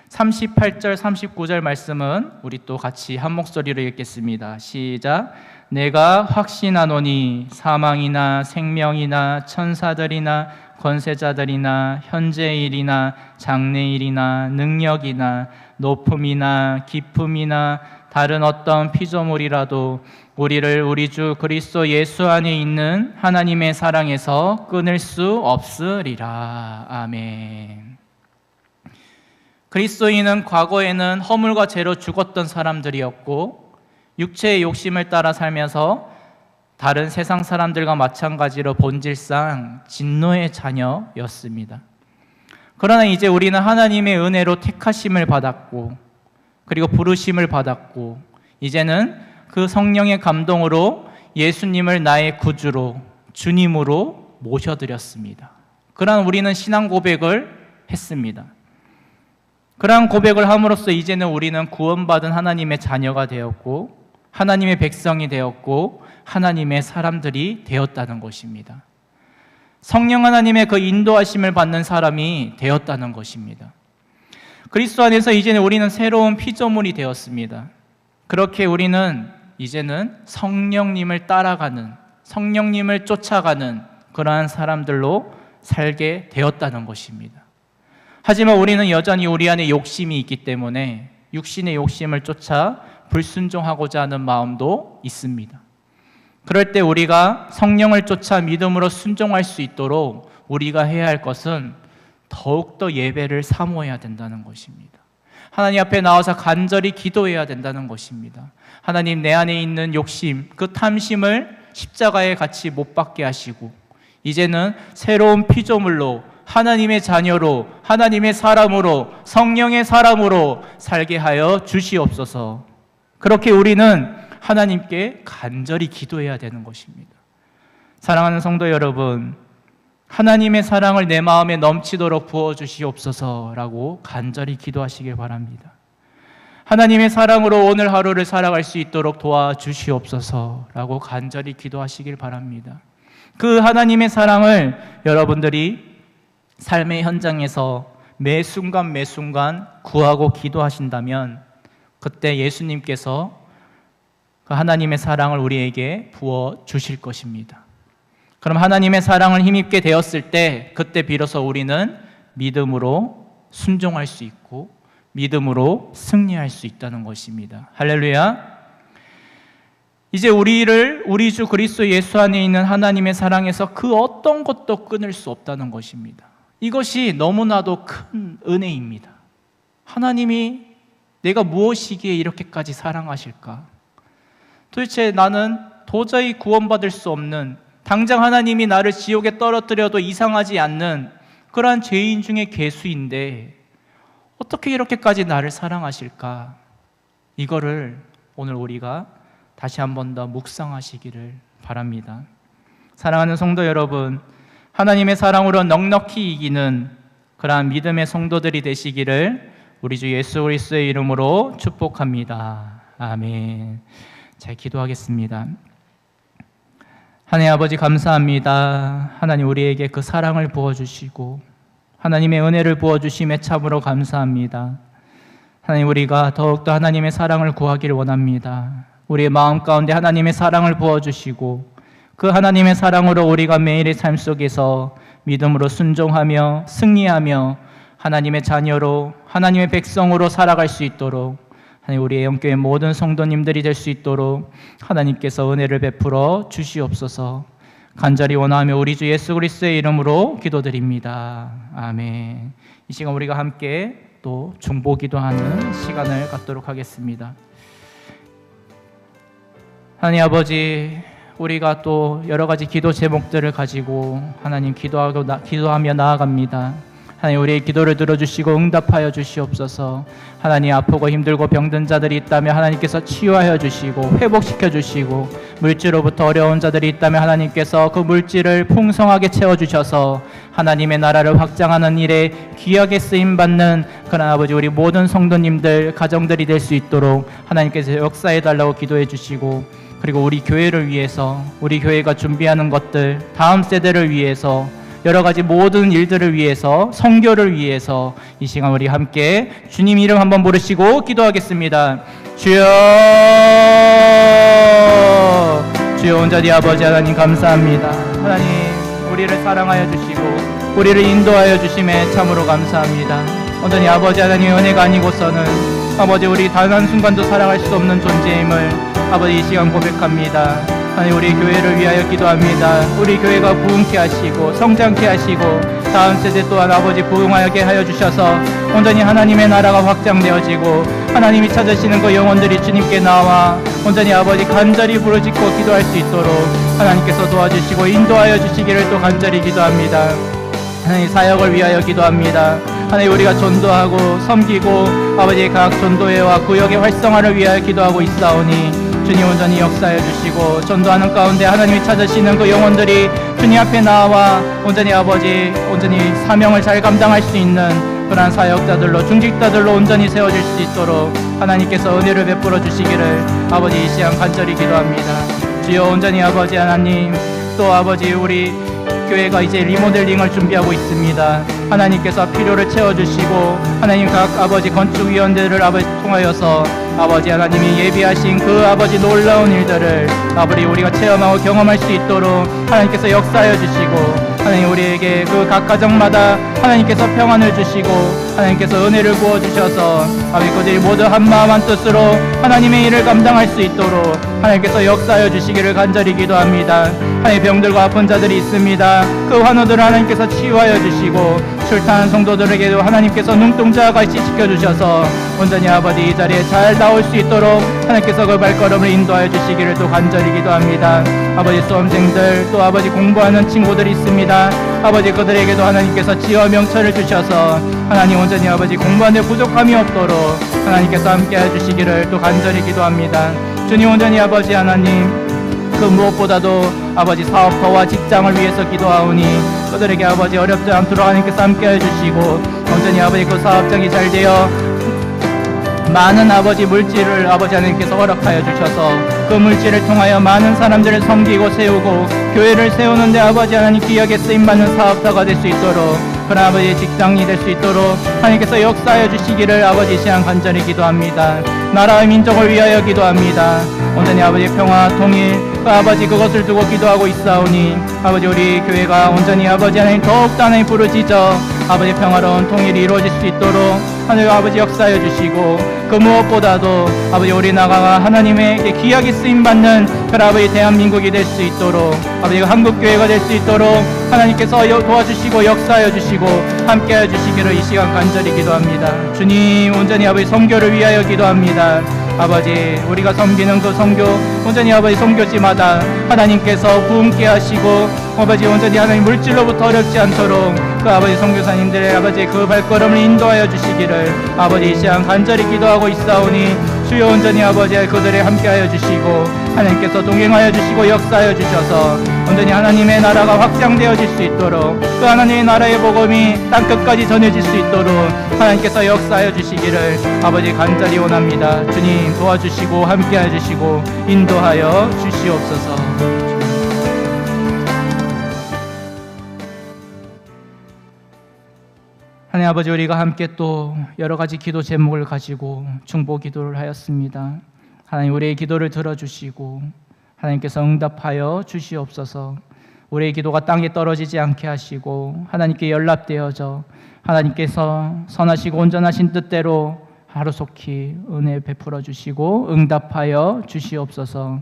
38절, 39절 말씀은 우리 또 같이 한 목소리로 읽겠습니다. 시작. 내가 확신하노니 사망이나 생명이나 천사들이나 권세자들이나 현재일이나 장래일이나 능력이나 높음이나 깊음이나 다른 어떤 피조물이라도 우리를 우리 주 그리스도 예수 안에 있는 하나님의 사랑에서 끊을 수 없으리라. 아멘. 그리스도인은 과거에는 허물과 죄로 죽었던 사람들이었고 육체의 욕심을 따라 살면서 다른 세상 사람들과 마찬가지로 본질상 진노의 자녀였습니다. 그러나 이제 우리는 하나님의 은혜로 택하심을 받았고 그리고 부르심을 받았고 이제는 그 성령의 감동으로 예수님을 나의 구주로 주님으로 모셔드렸습니다. 그러한 우리는 신앙 고백을 했습니다. 그러한 고백을 함으로써 이제는 우리는 구원받은 하나님의 자녀가 되었고 하나님의 백성이 되었고 하나님의 사람들이 되었다는 것입니다. 성령 하나님의 그 인도하심을 받는 사람이 되었다는 것입니다. 그리스도 안에서 이제는 우리는 새로운 피조물이 되었습니다. 그렇게 우리는 이제는 성령님을 따라가는, 성령님을 쫓아가는 그러한 사람들로 살게 되었다는 것입니다. 하지만 우리는 여전히 우리 안에 욕심이 있기 때문에 육신의 욕심을 쫓아 불순종하고자 하는 마음도 있습니다. 그럴 때 우리가 성령을 쫓아 믿음으로 순종할 수 있도록 우리가 해야 할 것은 더욱더 예배를 사모해야 된다는 것입니다. 하나님 앞에 나와서 간절히 기도해야 된다는 것입니다. 하나님, 내 안에 있는 욕심, 그 탐심을 십자가에 같이 못 박게 하시고 이제는 새로운 피조물로 하나님의 자녀로, 하나님의 사람으로, 성령의 사람으로 살게 하여 주시옵소서. 그렇게 우리는 하나님께 간절히 기도해야 되는 것입니다. 사랑하는 성도 여러분, 하나님의 사랑을 내 마음에 넘치도록 부어주시옵소서라고 간절히 기도하시길 바랍니다. 하나님의 사랑으로 오늘 하루를 살아갈 수 있도록 도와주시옵소서라고 간절히 기도하시길 바랍니다. 그 하나님의 사랑을 여러분들이 삶의 현장에서 매 순간 매 순간 구하고 기도하신다면 그때 예수님께서 그 하나님의 사랑을 우리에게 부어 주실 것입니다. 그럼 하나님의 사랑을 힘입게 되었을 때 그때 비로소 우리는 믿음으로 순종할 수 있고 믿음으로 승리할 수 있다는 것입니다. 할렐루야. 이제 우리를 우리 주 그리스도 예수 안에 있는 하나님의 사랑에서 그 어떤 것도 끊을 수 없다는 것입니다. 이것이 너무나도 큰 은혜입니다. 하나님이 내가 무엇이기에 이렇게까지 사랑하실까? 도대체 나는 도저히 구원받을 수 없는, 당장 하나님이 나를 지옥에 떨어뜨려도 이상하지 않는 그러한 죄인 중에 괴수인데 어떻게 이렇게까지 나를 사랑하실까? 이거를 오늘 우리가 다시 한 번 더 묵상하시기를 바랍니다. 사랑하는 성도 여러분, 하나님의 사랑으로 넉넉히 이기는 그러한 믿음의 성도들이 되시기를 우리 주 예수 그리스도의 이름으로 축복합니다. 아멘. 잘 기도하겠습니다. 하나님 아버지, 감사합니다. 하나님, 우리에게 그 사랑을 부어주시고 하나님의 은혜를 부어주심에 참으로 감사합니다. 하나님, 우리가 더욱더 하나님의 사랑을 구하기를 원합니다. 우리의 마음 가운데 하나님의 사랑을 부어주시고 그 하나님의 사랑으로 우리가 매일의 삶 속에서 믿음으로 순종하며 승리하며 하나님의 자녀로, 하나님의 백성으로 살아갈 수 있도록 하나님, 우리의 영교회 모든 성도님들이 될 수 있도록 하나님께서 은혜를 베풀어 주시옵소서. 간절히 원하며 우리 주 예수 그리스도의 이름으로 기도드립니다. 아멘. 이 시간 우리가 함께 또 중보기도하는 시간을 갖도록 하겠습니다. 하나님 아버지, 우리가 또 여러 가지 기도 제목들을 가지고 하나님 기도하며 나아갑니다. 하나님, 우리의 기도를 들어주시고 응답하여 주시옵소서. 하나님, 아프고 힘들고 병든 자들이 있다면 하나님께서 치유하여 주시고 회복시켜 주시고, 물질로부터 어려운 자들이 있다면 하나님께서 그 물질을 풍성하게 채워주셔서 하나님의 나라를 확장하는 일에 귀하게 쓰임받는 그런 아버지, 우리 모든 성도님들, 가정들이 될 수 있도록 하나님께서 역사해달라고 기도해 주시고, 그리고 우리 교회를 위해서, 우리 교회가 준비하는 것들, 다음 세대를 위해서, 여러 가지 모든 일들을 위해서, 선교를 위해서 이 시간 우리 함께 주님 이름 한번 부르시고 기도하겠습니다. 주여, 주여, 온전히 아버지 하나님 감사합니다. 하나님, 우리를 사랑하여 주시고 우리를 인도하여 주심에 참으로 감사합니다. 온전히 아버지 하나님의 은혜가 아니고서는 아버지, 우리 단 한순간도 살아갈 수 없는 존재임을 아버지 이 시간 고백합니다. 하나님, 우리 교회를 위하여 기도합니다. 우리 교회가 부흥케 하시고 성장케 하시고 다음 세대 또한 아버지 부흥하게 하여 주셔서 온전히 하나님의 나라가 확장되어지고 하나님이 찾으시는 그 영혼들이 주님께 나와 온전히 아버지 간절히 부르짖고 기도할 수 있도록 하나님께서 도와주시고 인도하여 주시기를 또 간절히 기도합니다. 하나님, 사역을 위하여 기도합니다. 하나님, 우리가 전도하고 섬기고 아버지의 각 전도회와 구역의 활성화를 위하여 기도하고 있사오니 주님 온전히 역사해 주시고 전도하는 가운데 하나님이 찾으시는 그 영혼들이 주님 앞에 나와 온전히 아버지, 온전히 사명을 잘 감당할 수 있는 그러한 사역자들로 중직자들로 온전히 세워질 수 있도록 하나님께서 은혜를 베풀어 주시기를 아버지 이 시간 간절히 기도합니다. 주여 온전히 아버지 하나님, 또 아버지 우리 교회가 이제 리모델링을 준비하고 있습니다. 하나님께서 필요를 채워주시고 하나님 각 아버지 건축위원들을 아버지 통하여서 아버지 하나님이 예비하신 그 아버지 놀라운 일들을 아버지 우리가 체험하고 경험할 수 있도록 하나님께서 역사하여 주시고 하나님 우리에게 그 각 가정마다 하나님께서 평안을 주시고 하나님께서 은혜를 부어주셔서 아버지 그들이 모두 한마음 한뜻으로 하나님의 일을 감당할 수 있도록 하나님께서 역사하여 주시기를 간절히 기도합니다. 하나님 병들과 아픈 자들이 있습니다. 그 환우들을 하나님께서 치유하여 주시고 출타한 성도들에게도 하나님께서 눈동자같이 지켜주셔서 온전히 아버지 이 자리에 잘 나올 수 있도록 하나님께서 그 발걸음을 인도하여 주시기를 또 간절히 기도합니다. 아버지 수험생들 또 아버지 공부하는 친구들이 있습니다. 아버지 그들에게도 하나님께서 지어 명철을 주셔서 하나님 온전히 아버지 공부하는 데 부족함이 없도록 하나님께서 함께해 주시기를 또 간절히 기도합니다. 주님 온전히 아버지 하나님 그 무엇보다도 아버지 사업터와 직장을 위해서 기도하오니 그들에게 아버지 어렵지 않도록 하나님께서 함께해 주시고 온전히 아버지 그 사업장이 잘 되어 많은 아버지 물질을 아버지 하나님께서 허락하여 주셔서 그 물질을 통하여 많은 사람들을 섬기고 세우고 교회를 세우는데 아버지 하나님 귀하게 쓰임받는 사업자가 될 수 있도록 그런 아버지의 직장이 될 수 있도록 하나님께서 역사하여 주시기를 아버지 시간 간절히 기도합니다. 나라와 민족을 위하여 기도합니다. 온전히 아버지 평화 통일 그 아버지 그것을 두고 기도하고 있사오니 아버지 우리 교회가 온전히 아버지 하나님 더욱더 하나님 부르짖어 아버지 평화로운 통일이 이루어질 수 있도록 하나님 아버지 역사하여 주시고 그 무엇보다도 아버지 우리 나라가 하나님에게 귀하게 쓰임받는 그 아버지 대한민국이 될 수 있도록 아버지 한국교회가 될 수 있도록 하나님께서 도와주시고 역사하여 주시고 함께하여 주시기를 이 시간 간절히 기도합니다. 주님 온전히 아버지 선교를 위하여 기도합니다. 아버지 우리가 섬기는 그 선교 온전히 아버지 선교지마다 하나님께서 부흥케 하시고 아버지 온전히 하나님 물질로부터 어렵지 않도록 그 아버지 선교사님들의 아버지 그 발걸음을 인도하여 주시기를 아버지 이 시간 간절히 기도하고 있사오니 주여 온전히 아버지 그들에 함께하여 주시고 하나님께서 동행하여 주시고 역사하여 주셔서 온전히 하나님의 나라가 확장되어질 수 있도록 그 하나님의 나라의 복음이 땅끝까지 전해질 수 있도록 하나님께서 역사하여 주시기를 아버지 간절히 원합니다. 주님 도와주시고 함께하여 주시고 인도하여 주시옵소서. 하나님 아버지 우리가 함께 또 여러 가지 기도 제목을 가지고 중보 기도를 하였습니다. 하나님 우리의 기도를 들어주시고 하나님께서 응답하여 주시옵소서. 우리의 기도가 땅에 떨어지지 않게 하시고 하나님께 연락되어져 하나님께서 선하시고 온전하신 뜻대로 하루속히 은혜 베풀어 주시고 응답하여 주시옵소서.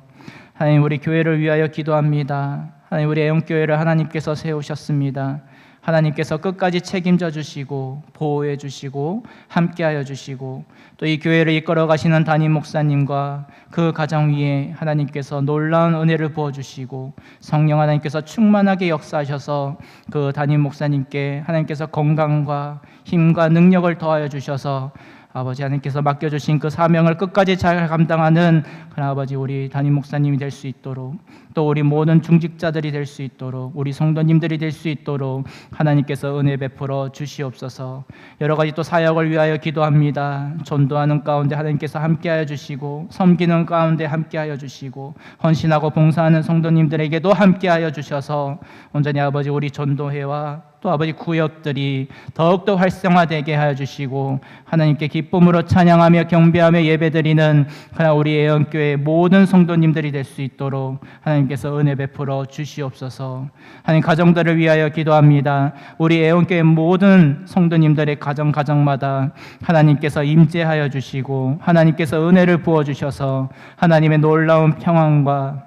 하나님 우리 교회를 위하여 기도합니다. 하나님 우리 애용교회를 하나님께서 세우셨습니다. 하나님께서 끝까지 책임져 주시고 보호해 주시고 함께하여 주시고 또 이 교회를 이끌어 가시는 담임 목사님과 그 가정 위에 하나님께서 놀라운 은혜를 부어 주시고 성령 하나님께서 충만하게 역사하셔서 그 담임 목사님께 하나님께서 건강과 힘과 능력을 더하여 주셔서 아버지 하나님께서 맡겨주신 그 사명을 끝까지 잘 감당하는 그 아버지 우리 담임 목사님이 될 수 있도록 또 우리 모든 중직자들이 될 수 있도록 우리 성도님들이 될 수 있도록 하나님께서 은혜 베풀어 주시옵소서. 여러 가지 또 사역을 위하여 기도합니다. 전도하는 가운데 하나님께서 함께하여 주시고 섬기는 가운데 함께하여 주시고 헌신하고 봉사하는 성도님들에게도 함께하여 주셔서 온전히 아버지 우리 전도회와 또 아버지 구역들이 더욱더 활성화되게 하여 주시고 하나님께 기쁨으로 찬양하며 경배하며 예배드리는 그러나 우리 애원교회 모든 성도님들이 될 수 있도록 하나님께서 은혜 베풀어 주시옵소서. 하나님 가정들을 위하여 기도합니다. 우리 애원교회 모든 성도님들의 가정마다 하나님께서 임재하여 주시고 하나님께서 은혜를 부어주셔서 하나님의 놀라운 평안과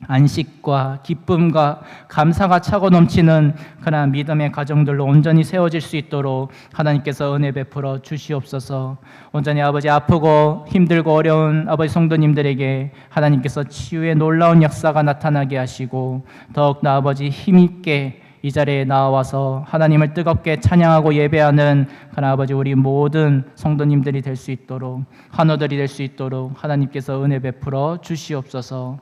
안식과 기쁨과 감사가 차고 넘치는 그러한 믿음의 가정들로 온전히 세워질 수 있도록 하나님께서 은혜 베풀어 주시옵소서. 온전히 아버지 아프고 힘들고 어려운 아버지 성도님들에게 하나님께서 치유의 놀라운 역사가 나타나게 하시고 더욱 나 아버지 힘있게 이 자리에 나와서 하나님을 뜨겁게 찬양하고 예배하는 그러나 아버지 우리 모든 성도님들이 될 수 있도록 환우들이 될 수 있도록 하나님께서 은혜 베풀어 주시옵소서.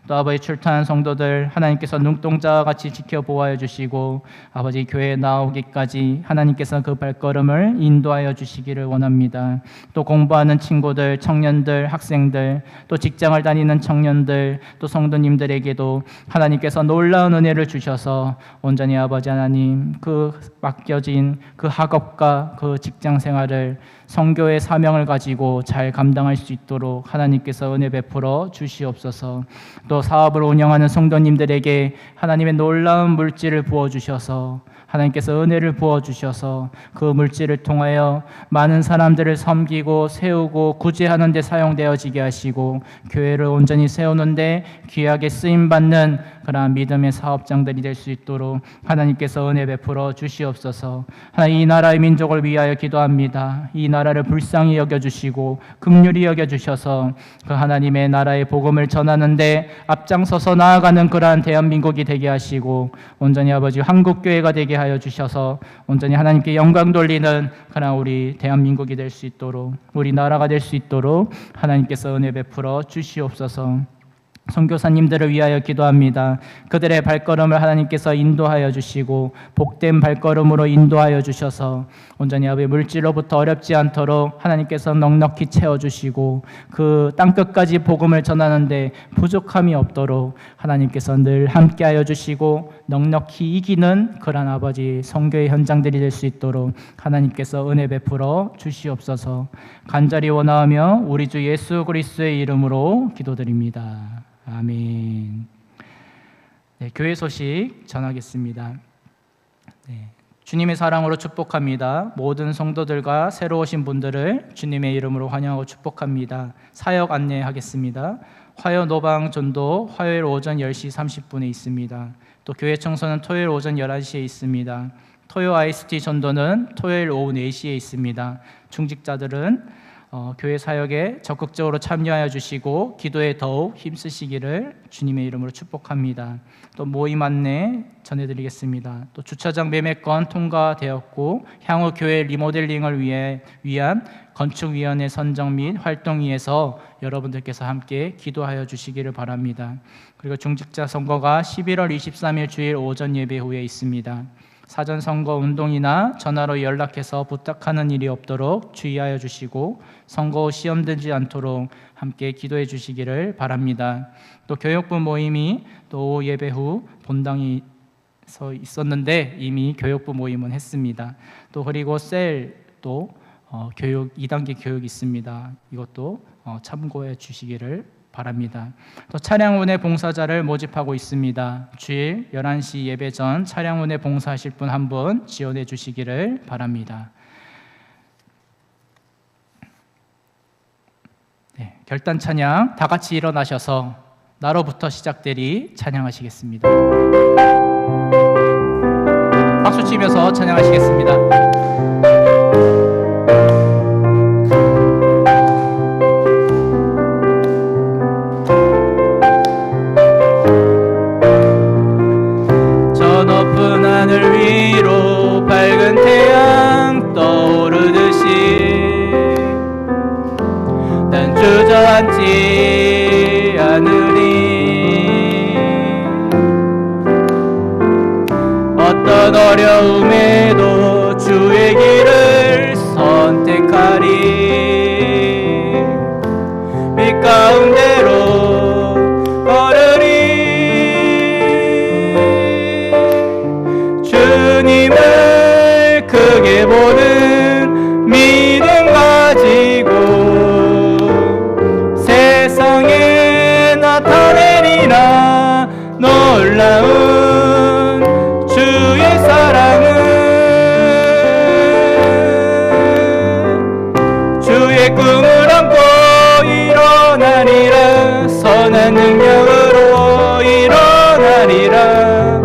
또 아버지 출타한 성도들 하나님께서 눈동자와 같이 지켜보아여 주시고 아버지 교회에 나오기까지 하나님께서 그 발걸음을 인도하여 주시기를 원합니다. 또 공부하는 친구들, 청년들, 학생들, 또 직장을 다니는 청년들, 또 성도님들에게도 하나님께서 놀라운 은혜를 주셔서 온전히 아버지 하나님 그 맡겨진 그 학업과 그 직장 생활을 선교의 사명을 가지고 잘 감당할 수 있도록 하나님께서 은혜 베풀어 주시옵소서. 또 사업을 운영하는 성도님들에게 하나님의 놀라운 물질을 부어주셔서 하나님께서 은혜를 부어주셔서 그 물질을 통하여 많은 사람들을 섬기고 세우고 구제하는 데 사용되어지게 하시고 교회를 온전히 세우는 데 귀하게 쓰임받는 그러한 믿음의 사업장들이 될 수 있도록 하나님께서 은혜 베풀어 주시옵소서. 하나님 이 나라의 민족을 위하여 기도합니다. 이 나라를 불쌍히 여겨주시고 긍휼히 여겨주셔서 그 하나님의 나라의 복음을 전하는데 앞장서서 나아가는 그러한 대한민국이 되게 하시고 온전히 아버지 한국교회가 되게 하여 주셔서 온전히 하나님께 영광 돌리는 그러한 우리 대한민국이 될 수 있도록 우리 나라가 될 수 있도록 하나님께서 은혜 베풀어 주시옵소서. 선교사님들을 위하여 기도합니다. 그들의 발걸음을 하나님께서 인도하여 주시고 복된 발걸음으로 인도하여 주셔서 온전히 아버지 물질로부터 어렵지 않도록 하나님께서 넉넉히 채워주시고 그 땅끝까지 복음을 전하는데 부족함이 없도록 하나님께서 늘 함께하여 주시고 넉넉히 이기는 그런 아버지 선교의 현장들이 될 수 있도록 하나님께서 은혜 베풀어 주시옵소서. 간절히 원하며 우리 주 예수 그리스도의 이름으로 기도드립니다. 아멘. 네, 교회 소식 전하겠습니다. 네, 주님의 사랑으로 축복합니다. 모든 성도들과 새로 오신 분들을 주님의 이름으로 환영하고 축복합니다. 사역 안내하겠습니다. 화요 노방 전도 화요일 오전 10시 30분에 있습니다. 또 교회 청소는 토요일 오전 11시에 있습니다. 토요 IST 전도는 토요일 오후 4시에 있습니다. 중직자들은 교회 사역에 적극적으로 참여하여 주시고 기도에 더욱 힘쓰시기를 주님의 이름으로 축복합니다. 또 모임 안내 전해드리겠습니다. 또 주차장 매매권 통과되었고 향후 교회 리모델링을 위한 건축위원회 선정 및 활동위에서 여러분들께서 함께 기도하여 주시기를 바랍니다. 그리고 중직자 선거가 11월 23일 주일 오전 예배 후에 있습니다. 사전 선거 운동이나 전화로 연락해서 부탁하는 일이 없도록 주의하여 주시고 선거 후 시험 들지 않도록 함께 기도해 주시기를 바랍니다. 또 교육부 모임이 또 예배 후 본당에서 있었는데 이미 교육부 모임은 했습니다. 또 그리고 셀도 교육 2단계 교육이 있습니다. 이것도 참고해 주시기를 바랍니다. 또 차량 운행 봉사자를 모집하고 있습니다. 주일 11시 예배 전 차량 운행 봉사하실 분 한 분 지원해 주시기를 바랍니다. 네, 결단 찬양 다 같이 일어나셔서 나로부터 시작되리 찬양하시겠습니다. 박수 치면서 찬양하시겠습니다. 하늘 위로 밝은 태양 떠오르듯이 난 주저앉지 않으리. 어떤 어려움에도 주의 길을 선택하리. 빛 가운데로 걸으리. 주님을 크게 보는 믿음 가지고 세상에 나타내리라. 놀라운 주의 사랑은 주의 꿈을 안고 일어나리라. 선한 능력으로 일어나리라.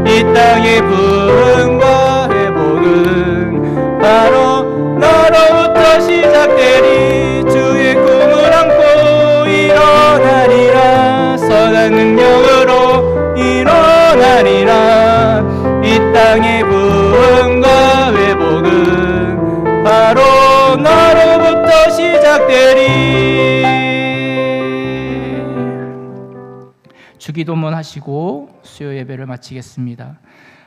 이 땅의 부흥과 회복은 바로 너로부터 시작되리. 주의 꿈을 안고 일어나리라. 선한 능력으로 일어나리라. 이 땅의 부흥과 회복은 바로 너로부터 시작되리. 주기도문 하시고 수요 예배를 마치겠습니다.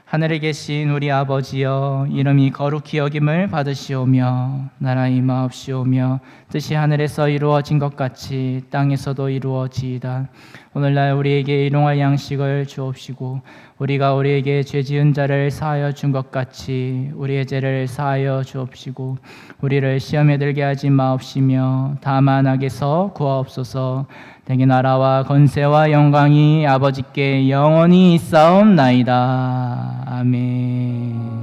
하늘에 계신 우리 아버지여, 이름이 거룩히 여김을 받으시오며 나라 임하옵시오며 뜻이 하늘에서 이루어진 것 같이 땅에서도 이루어지이다. 오늘날 우리에게 일용할 양식을 주옵시고 우리가 우리에게 죄 지은 자를 사하여 준 것 같이 우리의 죄를 사하여 주옵시고 우리를 시험에 들게 하지 마옵시며 다만 악에서 구하옵소서. 내게 나라와 권세와 영광이 아버지께 영원히 있사옵나이다. 아멘.